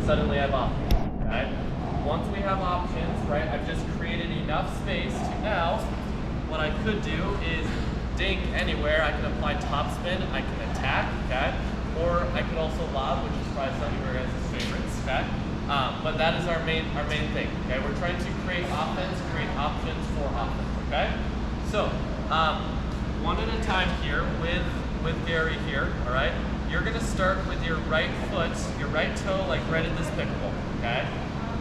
suddenly I have options, okay? Once we have options, right, I've just created enough space to now, what I could do is dink anywhere. I can apply topspin, I can attack, okay? Or I could also lob, which is probably some of your guys' favorites, okay? But that is our main thing, okay? We're trying to create offense, create options for offense, okay? So, one at a time here with Gary here, all right? You're gonna start with your right foot, your right toe, like right at this pickleball, okay?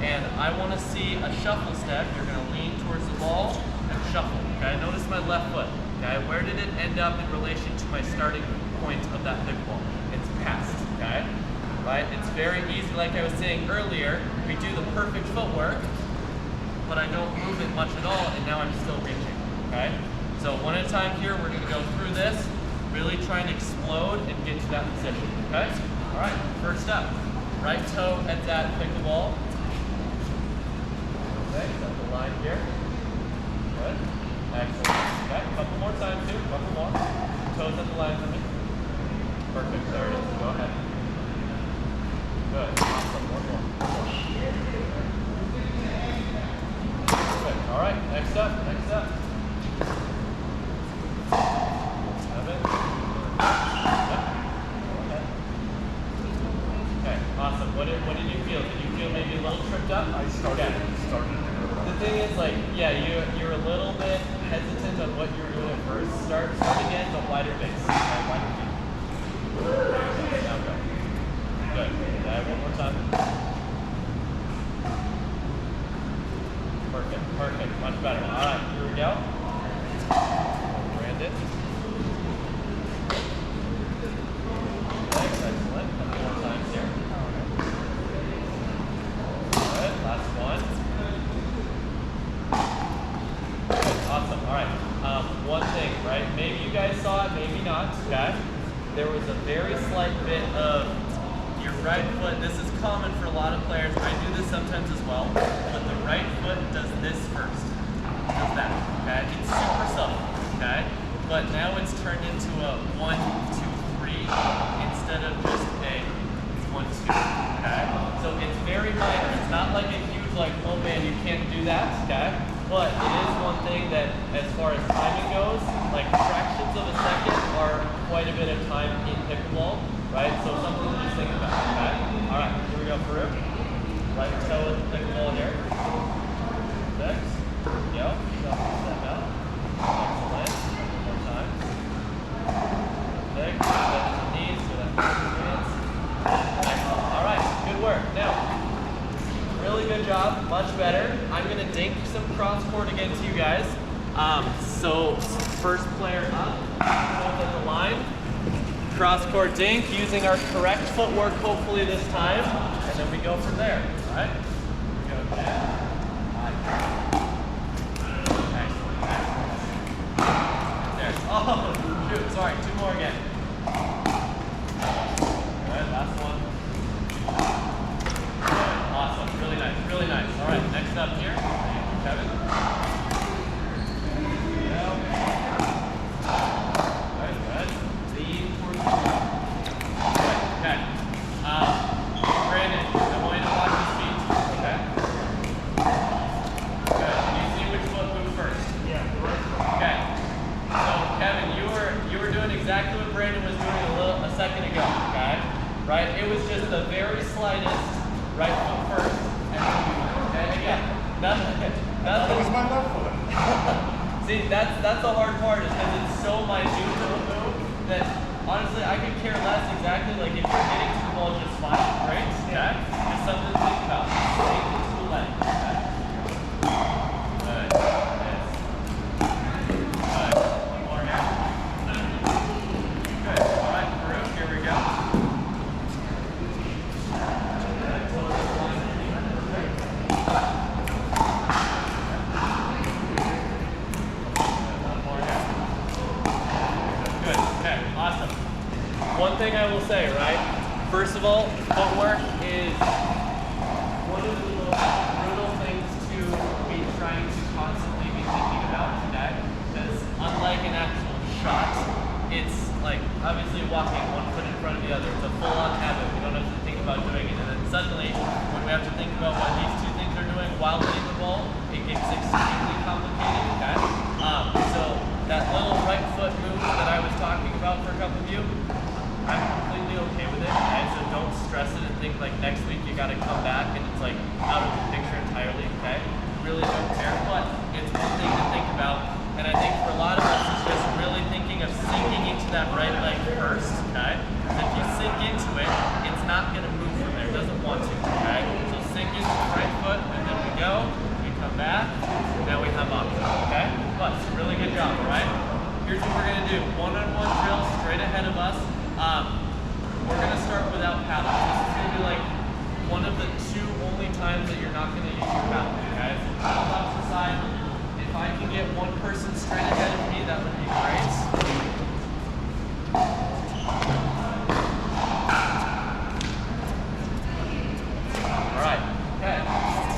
And I wanna see a shuffle step. You're gonna lean towards the ball and shuffle, okay? Notice my left foot, okay? Where did it end up in relation to my starting point of that pickleball? It's past, okay? Right? It's very easy, like I was saying earlier, we do the perfect footwork, but I don't move it much at all, and now I'm still reaching, okay? So one at a time here, we're gonna go through this, really try and explode and get to that position, okay? All right, first up, right toe at that pickleball. Okay, set the line here. Good, excellent. Okay, a couple more times too, couple more. Toes at the line for me. Perfect, there it is, go ahead. Good, awesome, one more. Good, all right, next up. Have it. Okay, awesome. What did you feel? Did you feel maybe a little tripped up? I started. The thing is, like, yeah, you're a little bit hesitant on what you were doing at first. Start again, but wider base. Okay, wider feet. Now go. Good. One more time. Perfect. Much better. All right, here we go. Brandon. Excellent. A couple more times here. Good. Last one. Good. Awesome. All right. One thing, right? Maybe you guys saw it, maybe not. Okay. There was a very slight bit of your right foot. This is common for a lot of players. I do this sometimes as well. But the right foot does this first. Does that. Okay. It's super subtle. Okay. But now it's turned into a 1, 2, 3 instead of just a 1, 2. Okay. So it's very minor. It's not like a huge like, oh man, you can't do that. Okay. But it is one thing that, as far as timing goes, like fractions of a second are quite a bit of time in pickleball, right? So something to just think about. Okay. All right. Here we go, Farouk. Right toe with the pickleball here. Next. Go. Step out. Excellent. One more time. Next. Step to the knees. Do that. Excellent. All right. Good work. Now, really good job. Much better. I'm going to dink some cross court against you guys. So first player up. Both at the line. Cross court dink using our correct footwork hopefully this time. And then we go from there. All right. Go again. Oh, shoot, sorry, 2 more again. Good, last one. Good, awesome, really nice. All right, next up here, Kevin. Good. Lean towards the wall. Good, okay. Brandon, I want you to watch his feet, okay? Good, can you see which foot moved first? Yeah, right. Okay. So Kevin, you were doing exactly what Brandon was doing a second ago, okay? Right? It was just the very slightest right foot first, and then again. That was my left foot. See, that's the hard part, is because it's so minute of a move that honestly I could care less exactly. Like if you're hitting to the ball just fine, great, okay? Just something to think about. Take it to the leg, okay? Good. Yes. One thing I will say, right? First of all, footwork is one of the most brutal things to be trying to constantly be thinking about, okay? Because unlike an actual shot, it's like obviously walking one foot in front of the other. It's a full-on habit. We don't have to think about doing it. And then suddenly when we have to think about what these two things are doing while hitting the ball, it gets extremely complicated, okay? So that little right foot move that I was talking about for a couple of you, I'm completely okay with it, okay? So don't stress it and think like next week you gotta come back and it's like out of the picture entirely, okay? Really don't care, but it's one thing to think about. And I think for a lot of us, it's just really thinking of sinking into that right leg first, okay? If you sink into it, it's not gonna move from there, it doesn't want to, okay? So sink into the right foot, and then we go, we come back, now we have options, okay? But it's a really good job, all right? Here's what we're gonna do, one-on-one drill straight ahead of us. We're gonna start without paddles. This is gonna be like one of the two only times that you're not gonna use your paddle, okay? So paddle off to the side. If I can get one person straight ahead of me, that would be great. Alright, okay.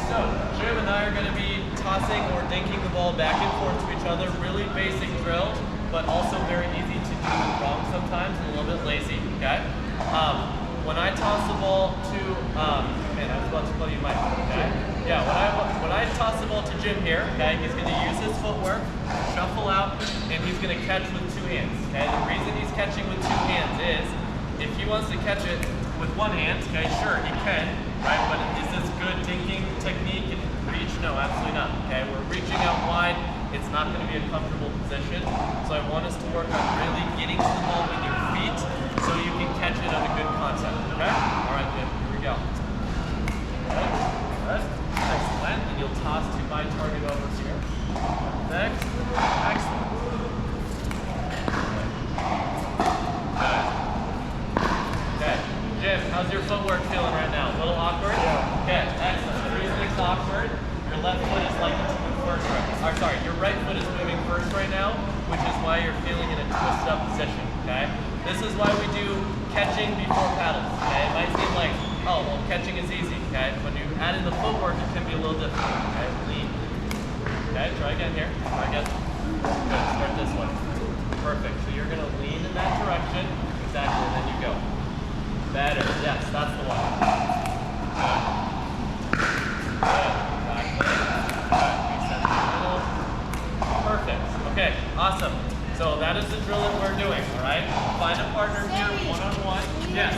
So, Jim and I are going to be tossing or dinking the ball back and forth to each other. Really basic drill, but also very easy to do wrong sometimes and a little bit lazy, okay? When I toss the ball to, man, I was about to call you Mike, okay? Yeah, when I toss the ball to Jim here, okay, he's going to use his footwork, shuffle out, and he's going to catch with two hands, okay? The reason he's catching with two hands is, if he wants to catch it with one hand, okay, sure, he can, right? But is this good dinking technique and reach? No, absolutely not, okay? We're reaching out wide. It's not going to be a comfortable position. So I want us to work on really getting to the ball with your feet so you can catch it at a good concept, okay? All right, Jim, here we go. Good, good. Excellent. And you'll toss to my target over here. Perfect. Excellent. Good. Okay. Jim, how's your footwork feeling right now? A little awkward? Yeah. Okay, excellent. The reason it's awkward, your left foot is like to move first. Or sorry, your right foot is moving first right now, which is why you're feeling in a twisted up position, okay? This is why we do catching before paddles, okay? It might seem like, oh, well, catching is easy, okay? When you add in the footwork, it can be a little difficult, okay? Lean. Okay, try again here. Try again. Good, start this one. Perfect. So you're gonna lean in that direction. Exactly, and then you go. Better, yes, that's the one. Good. Good, exactly. Good, reset the middle. Perfect, okay, awesome. So that is the drill that we're doing, all right? Find a partner here, one-on-one. Yes.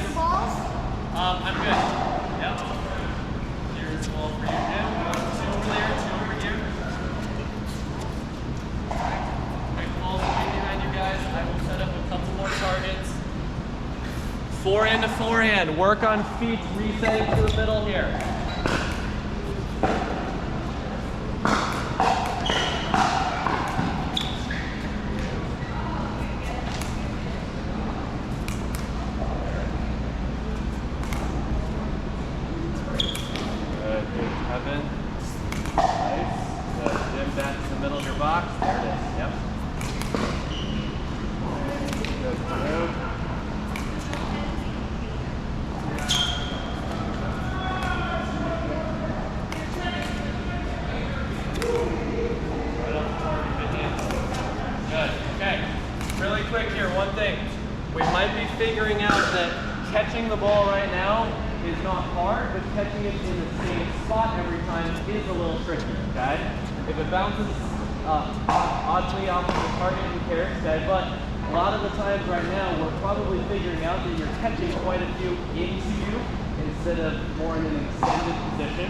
I'm good. Yep. Here's the ball for you, Jim. Two over there, two over here. Bring the balls right behind you guys. I will set up a couple more targets. Forehand to forehand. Work on feet, resetting to the middle here. Figuring out that catching the ball right now is not hard, but catching it in the same spot every time is a little tricky, okay? If it bounces oddly off of the target, who cares, okay? But a lot of the times right now, we're probably figuring out that you're catching quite a few into you instead of more in an extended position.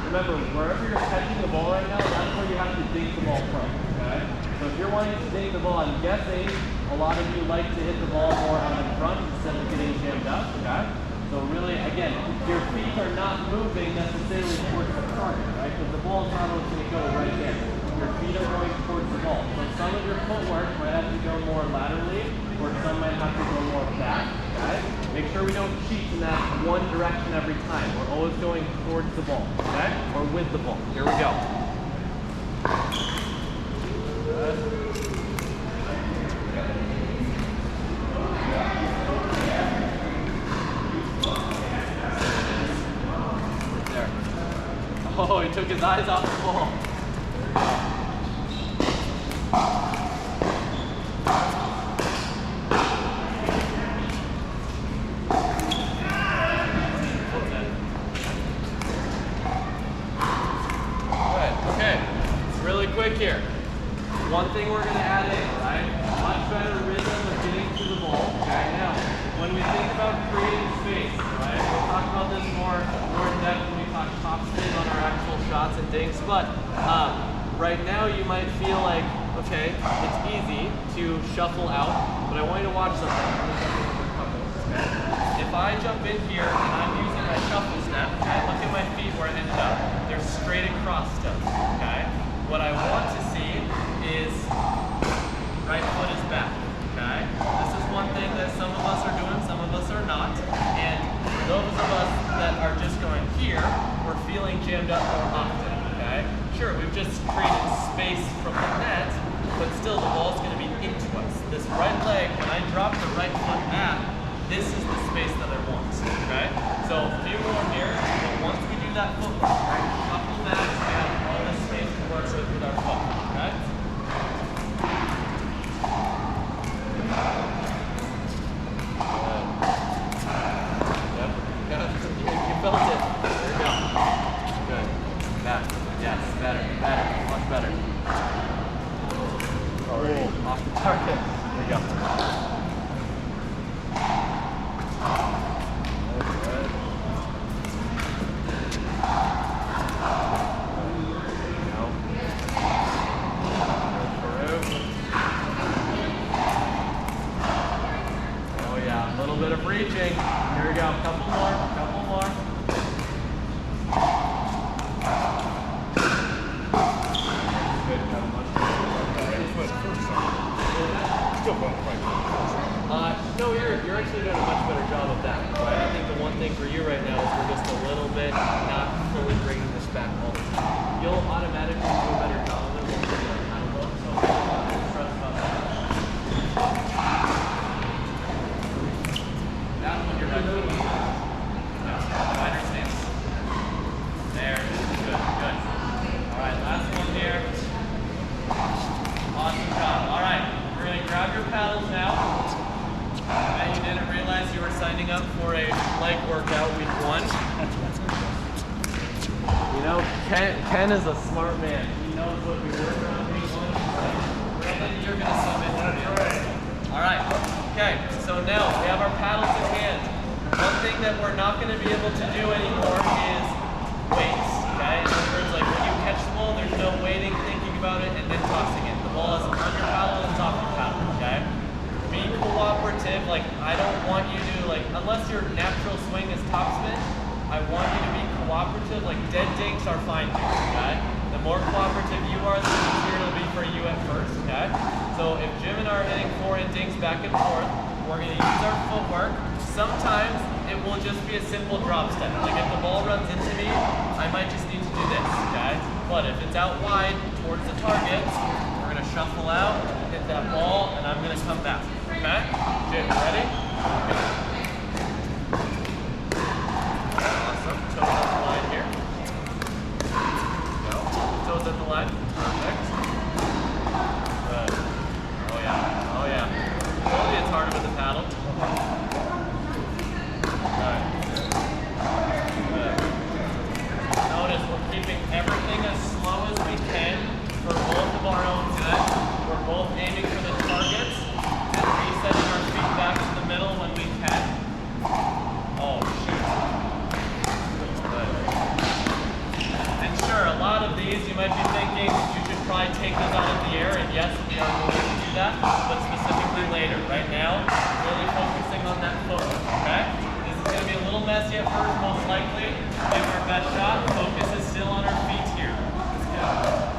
Remember, wherever you're catching the ball right now, that's where you have to dink the ball from, okay? So if you're wanting to dink the ball, I'm guessing a lot of you like to hit the ball more out in front instead of getting jammed up, okay? So really, again, your feet are not moving necessarily towards the target, right? Because the ball is not always going to go right there. Your feet are going towards the ball. So some of your footwork might have to go more laterally, or some might have to go more back, okay? Make sure we don't cheat in that one direction every time. We're always going towards the ball, okay? Or with the ball. Here we go. Good. Oh, he took his eyes off the ball. quick here. One thing we're going to add in, right? Much better rhythm of getting to the ball. Okay, now, when we think about creating space, right? We'll talk about this more in depth when we talk top spin on our actual shots and dinks, but right now you might feel like, okay, it's easy to shuffle out, but I want you to watch something. If I jump in here and I'm using my shuffle step, okay, look at my feet where it ended up. They're straight across still, okay? What I want to see is right foot is back, okay? This is one thing that some of us are doing, some of us are not. And for those of us that are just going here, we're feeling jammed up more often, okay? Sure, we've just created space from the net, but still the ball's gonna be into us. This right leg, when I drop the right foot back, this is the space that I want, okay? So a few more here, but once we do that footwork, right, shuffle back, we have all this space to work with our foot, okay? Good. Yep. You felt it. There we go. Good. Back. Yes, better. Much better. Oh, off the target. There we go. Bit of reaching. Here we go. Couple more. No, you're actually doing a much better job of that. Right? I think the one thing for you right now is we're just a little bit not fully bringing this back all the time. You'll automatically do a better job of it once you learn how to look. So don't stress about that. That's when you're done. Wider stance. There. Good. All right, last one here. Awesome job. All right, we're going to grab your paddles now. And you didn't realize you were signing up for a leg workout week 1. You know, Ken is a smart man. He knows what we work on week 1. You're going to submit to me. All right. Okay, so now we have our paddles in hand. One thing that we're not going to be able to do anymore is weights, okay? In other words, like when you catch the ball, there's no waiting, thinking about it, and then tossing it. The ball is on your paddle and it's off your paddle, okay? Be cooperative, like I don't want you to, like, unless your natural swing is topspin, I want you to be cooperative, like dead dinks are fine here, okay? The more cooperative you are, the easier it'll be for you at first, okay? So if Jim and I are hitting forehand dinks back and forth, we're going to use our footwork. Sometimes it will just be a simple drop step. Like if the ball runs into me, I might just need to do this, okay? But if it's out wide towards the target, we're going to shuffle out, hit that ball, and I'm going to come back, okay? Jim, ready? Okay. Awesome. Toes at the line here. Go. Toes at the line. Perfect. Good. Oh yeah. Told you it's harder with the paddle. Alright. Good. Notice we're keeping everything as slow as we can for both of our own good. We're both aiming for the targets and resetting our feet back to the middle when we can. Oh, shoot. Good. And sure, a lot of these you might be thinking you should probably take those out of the air, and yes, we are going to do that, but specifically later. Right now, really focusing on that footwork, okay? This is going to be a little messy at first, most likely. Give our best shot. Focus is still on our feet here. Let's go.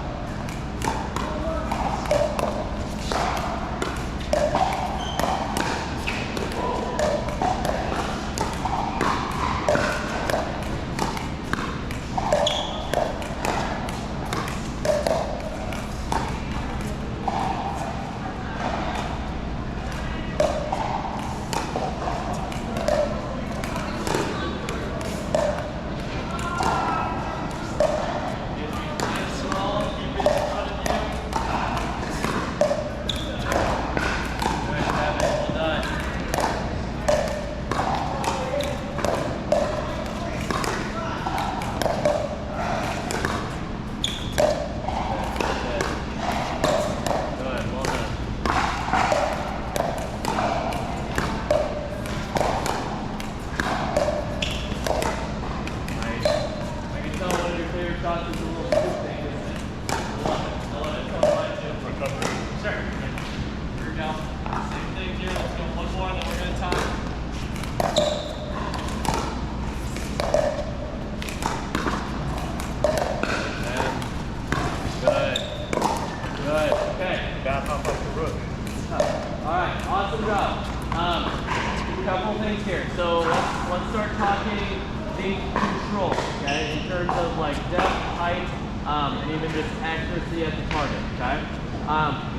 terms of like depth, height, and even just accuracy at the target, okay?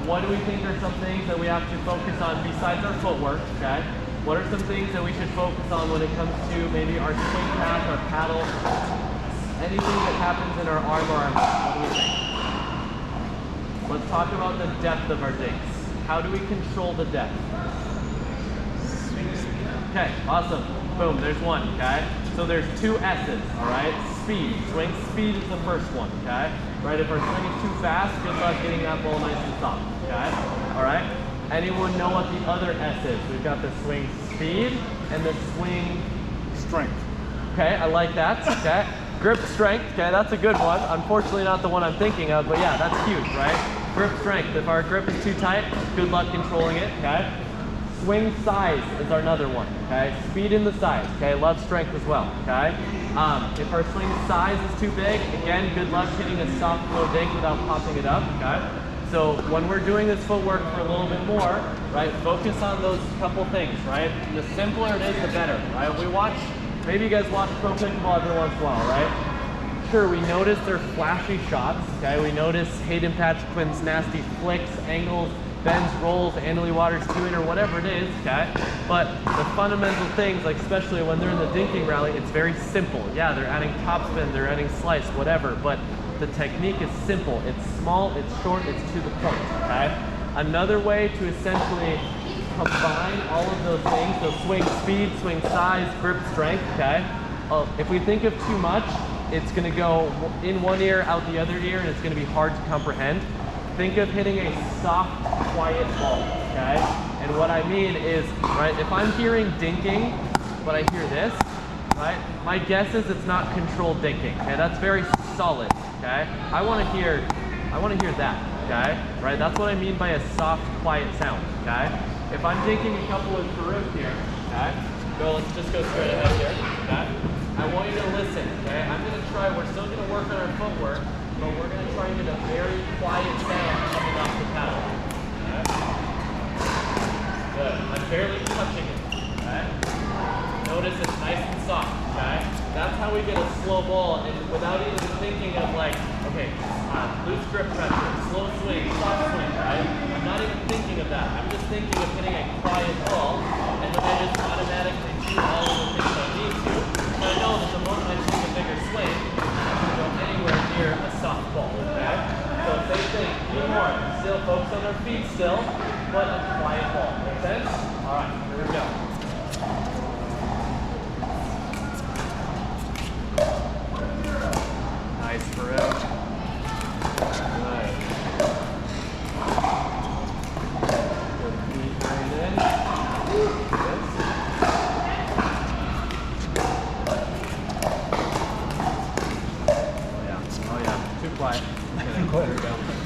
What do we think are some things that we have to focus on besides our footwork, okay? What are some things that we should focus on when it comes to maybe our swing path, our paddle, anything that happens in our arm or our leg? What do we think? Let's talk about the depth of our dinks. How do we control the depth? Okay, awesome. Boom, there's one, okay? So there's two S's, all right? Speed, swing speed is the first one, okay? Right, if our swing is too fast, good luck getting that ball nice and soft, okay? All right? Anyone know what the other S is? We've got the swing speed and the swing Strength. Okay, I like that, okay? Grip strength, okay, that's a good one. Unfortunately not the one I'm thinking of, but yeah, that's huge, right? Grip strength, if our grip is too tight, good luck controlling it, okay? Swing size is another one, okay? Speed in the size, okay? Love strength as well, okay? If our swing size is too big, again, good luck hitting a soft flow dink without popping it up, okay? So when we're doing this footwork for a little bit more, right, focus on those couple things, right? The simpler it is, the better, right? We watch, maybe you guys watch pro pickleball every once in a while, right? Sure, we notice their flashy shots, okay? We notice Hayden Patrick's nasty flicks, angles, bends, rolls, Annalie Waters 2-in or whatever it is, okay? But the fundamental things, like especially when they're in the dinking rally, it's very simple. Yeah, they're adding topspin, they're adding slice, whatever, but the technique is simple. It's small, it's short, it's to the point, okay? Another way to essentially combine all of those things, so swing speed, swing size, grip strength, okay? If we think of too much, it's gonna go in one ear, out the other ear, and it's gonna be hard to comprehend. Think of hitting a soft, quiet ball, okay? And what I mean is, right, if I'm hearing dinking, but I hear this, right, my guess is it's not controlled dinking, okay? That's very solid, okay? I wanna hear that, okay? Right, that's what I mean by a soft, quiet sound, okay? If I'm dinking a couple of Karuk here, okay? Let's just go straight ahead here, okay? I want you to listen, okay? I'm gonna try, we're still gonna work on our footwork, but we're going to try and get a very quiet sound coming off the paddle. Okay? Good. I'm barely touching it. Okay? Notice it's nice and soft. Okay? That's how we get a slow ball, and without even thinking of like, okay, loose grip pressure, slow swing, soft swing. Right? I'm not even thinking of that. I'm just thinking of hitting a quiet ball, and then I just automatically do all of the things I need to. And I know that the moment I take a bigger swing, go anywhere near a soft ball, okay? So same thing, even more, still focus on our feet still, but a quiet ball, make sense? All right, here we go. Nice, Farouk. Good. Good feet right in. Good. Too quiet. Okay, there we go.